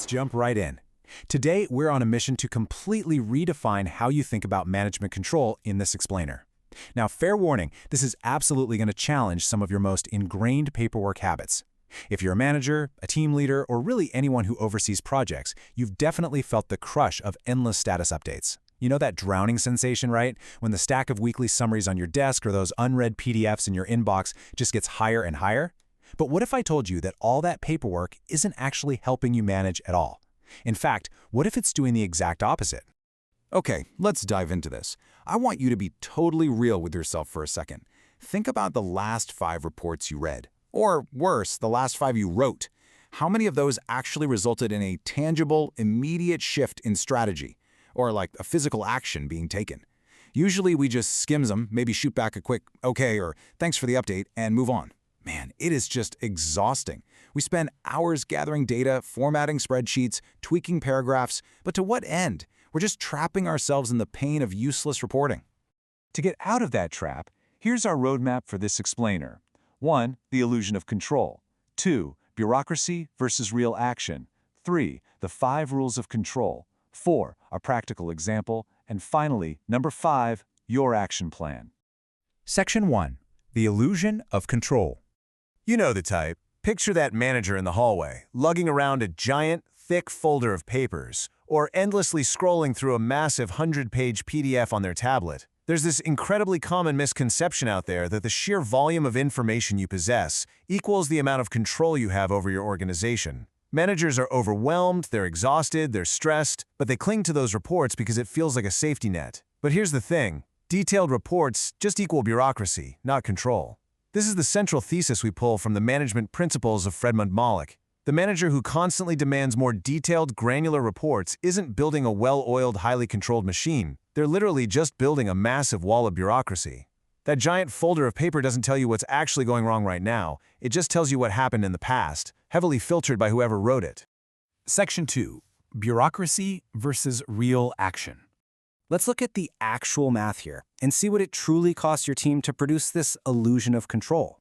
jump right in. Today, we're on a mission to completely redefine how you think about management control in this explainer. Now, fair warning, this is absolutely going to challenge some of your most ingrained paperwork habits. If you're a manager, a team leader, or really anyone who oversees projects, you've definitely felt the crush of endless status updates. You know that drowning sensation, right? When the stack of weekly summaries on your desk or those unread PDFs in your inbox just gets higher and higher? But what if I told you that all that paperwork isn't actually helping you manage at all? In fact, what if it's doing the exact opposite? Okay, let's dive into this. I want you to be totally real with yourself for a second. Think about the last 5 reports you read. Or worse, the last 5 you wrote. How many of those actually resulted in a tangible, immediate shift in strategy? Or like a physical action being taken? Usually we just skims them, maybe shoot back a quick okay or thanks for the update and move on. Man, it is just exhausting. We spend hours gathering data, formatting spreadsheets, tweaking paragraphs, but to what end? We're just trapping ourselves in the pain of useless reporting. To get out of that trap, here's our roadmap for this explainer. 1. The illusion of control. 2. Bureaucracy versus real action. 3. The 5 rules of control. 4. A practical example. And finally, number 5, your action plan. Section 1. The illusion of control. You know the type. Picture that manager in the hallway, lugging around a giant, thick folder of papers, or endlessly scrolling through a massive 100-page PDF on their tablet. There's this incredibly common misconception out there that the sheer volume of information you possess equals the amount of control you have over your organization. Managers are overwhelmed, they're exhausted, they're stressed, but they cling to those reports because it feels like a safety net. But here's the thing. Detailed reports just equal bureaucracy, not control. This is the central thesis we pull from the management principles of Friedmund Malick. The manager who constantly demands more detailed, granular reports isn't building a well-oiled, highly controlled machine. They're literally just building a massive wall of bureaucracy. That giant folder of paper doesn't tell you what's actually going wrong right now. It just tells you what happened in the past, heavily filtered by whoever wrote it. Section 2. Bureaucracy versus real action. Let's look at the actual math here and see what it truly costs your team to produce this illusion of control.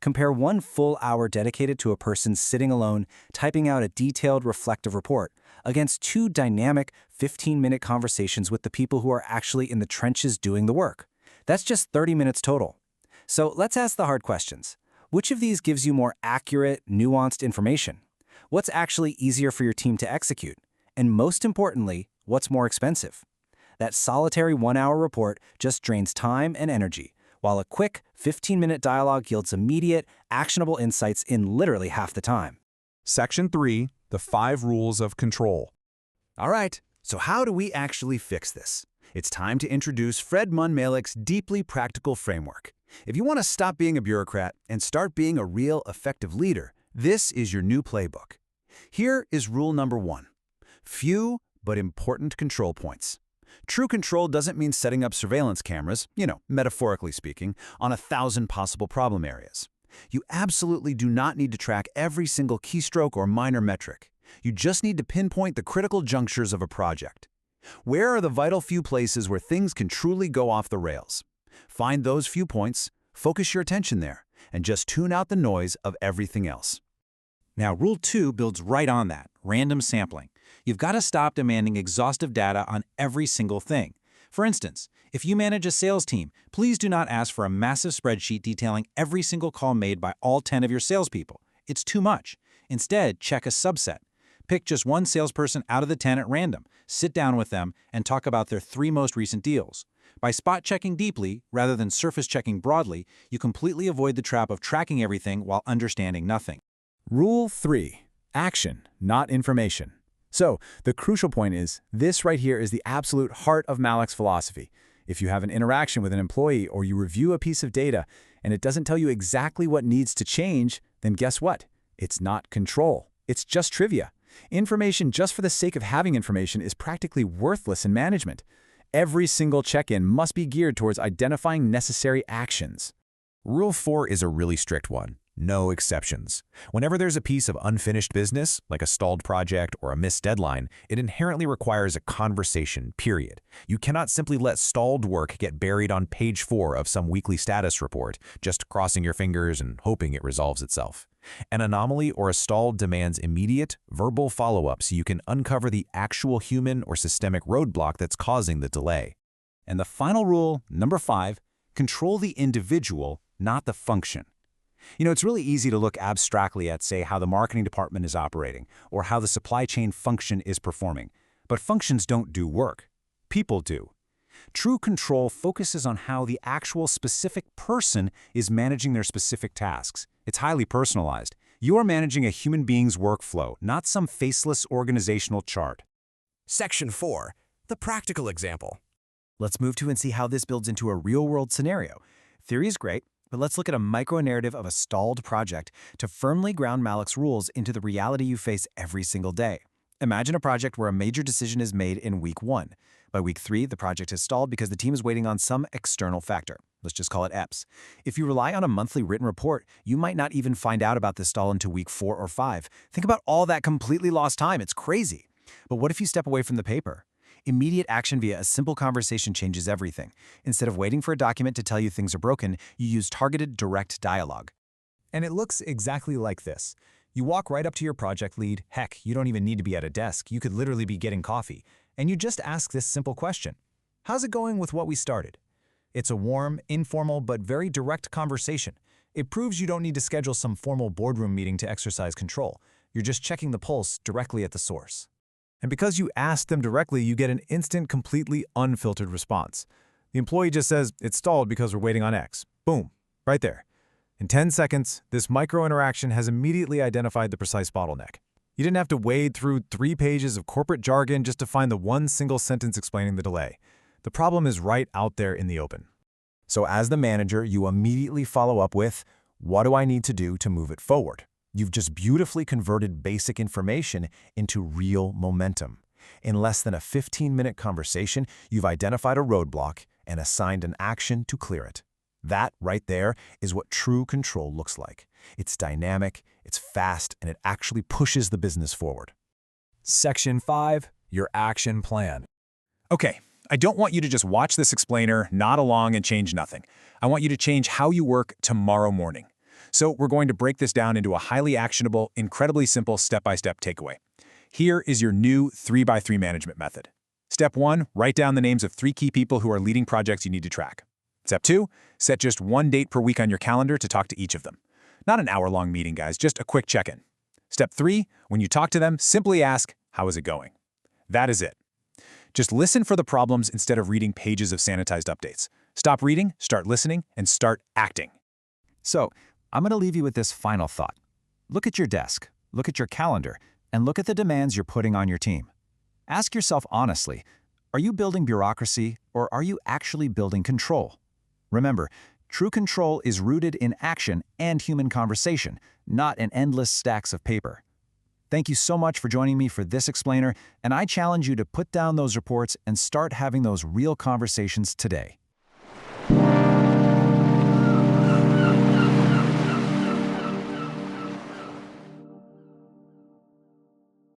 Compare 1 full hour dedicated to a person sitting alone, typing out a detailed, reflective report, against 2 dynamic, 15-minute conversations with the people who are actually in the trenches doing the work. That's just 30 minutes total. So let's ask the hard questions. Which of these gives you more accurate, nuanced information? What's actually easier for your team to execute? And most importantly, what's more expensive? That solitary 1-hour report just drains time and energy, while a quick 15-minute dialogue yields immediate, actionable insights in literally half the time. Section 3. The 5 rules of control. All right, so how do we actually fix this? It's time to introduce Friedmund Malick's deeply practical framework. If you want to stop being a bureaucrat and start being a real effective leader, this is your new playbook. Here is rule number 1. Few but important control points. True control doesn't mean setting up surveillance cameras, metaphorically speaking, on 1,000 possible problem areas. You absolutely do not need to track every single keystroke or minor metric. You just need to pinpoint the critical junctures of a project. Where are the vital few places where things can truly go off the rails? Find those few points, focus your attention there, and just tune out the noise of everything else. Now, Rule 2 builds right on that, random sampling. You've got to stop demanding exhaustive data on every single thing. For instance, if you manage a sales team, please do not ask for a massive spreadsheet detailing every single call made by all 10 of your salespeople. It's too much. Instead, check a subset. Pick just 1 salesperson out of the 10 at random, sit down with them, and talk about their 3 most recent deals. By spot-checking deeply, rather than surface-checking broadly, you completely avoid the trap of tracking everything while understanding nothing. Rule 3. Action, not information. So, the crucial point is, this right here is the absolute heart of Malick's philosophy. If you have an interaction with an employee or you review a piece of data and it doesn't tell you exactly what needs to change, then guess what? It's not control. It's just trivia. Information just for the sake of having information is practically worthless in management. Every single check-in must be geared towards identifying necessary actions. Rule 4 is a really strict one. no exceptions. Whenever there's a piece of unfinished business, like a stalled project or a missed deadline, it inherently requires a conversation, period. You cannot simply let stalled work get buried on page 4 of some weekly status report, just crossing your fingers and hoping it resolves itself. An anomaly or a stall demands immediate, verbal follow-up so you can uncover the actual human or systemic roadblock that's causing the delay. And the final rule, number 5, control the individual, not the function. It's really easy to look abstractly at, say, how the marketing department is operating or how the supply chain function is performing. But functions don't do work. People do. True control focuses on how the actual specific person is managing their specific tasks. It's highly personalized. You are managing a human being's workflow, not some faceless organizational chart. Section 4. The practical example. Let's move to and see how this builds into a real-world scenario. Theory is great, but let's look at a micro-narrative of a stalled project to firmly ground Malik's rules into the reality you face every single day. Imagine a project where a major decision is made in week 1. By week 3, the project has stalled because the team is waiting on some external factor. Let's just call it EPS. If you rely on a monthly written report, you might not even find out about this stall until week 4 or 5. Think about all that completely lost time. It's crazy. But what if you step away from the paper? Immediate action via a simple conversation changes everything. Instead of waiting for a document to tell you things are broken, you use targeted, direct dialogue. And it looks exactly like this. You walk right up to your project lead. Heck, you don't even need to be at a desk. You could literally be getting coffee. And you just ask this simple question. How's it going with what we started? It's a warm, informal, but very direct conversation. It proves you don't need to schedule some formal boardroom meeting to exercise control. You're just checking the pulse directly at the source. And because you ask them directly, you get an instant, completely unfiltered response. The employee just says, it's stalled because we're waiting on X. Boom, right there. In 10 seconds, this micro-interaction has immediately identified the precise bottleneck. You didn't have to wade through 3 pages of corporate jargon just to find the one single sentence explaining the delay. The problem is right out there in the open. So as the manager, you immediately follow up with, what do I need to do to move it forward? You've just beautifully converted basic information into real momentum. In less than a 15-minute conversation, you've identified a roadblock and assigned an action to clear it. That right there is what true control looks like. It's dynamic, it's fast, and it actually pushes the business forward. Section 5. Your action plan. Okay, I don't want you to just watch this explainer, nod along, and change nothing. I want you to change how you work tomorrow morning. So we're going to break this down into a highly actionable, incredibly simple step-by-step takeaway. Here is your new 3x3 management method. Step 1, write down the names of 3 key people who are leading projects you need to track. Step 2, set just 1 date per week on your calendar to talk to each of them. Not an hour-long meeting, guys, just a quick check-in. Step 3, when you talk to them, simply ask, how is it going? That is it. Just listen for the problems instead of reading pages of sanitized updates. Stop reading, start listening, and start acting. So, I'm going to leave you with this final thought. Look at your desk, look at your calendar, and look at the demands you're putting on your team. Ask yourself honestly, are you building bureaucracy or are you actually building control? Remember, true control is rooted in action and human conversation, not in endless stacks of paper. Thank you so much for joining me for this explainer, and I challenge you to put down those reports and start having those real conversations today.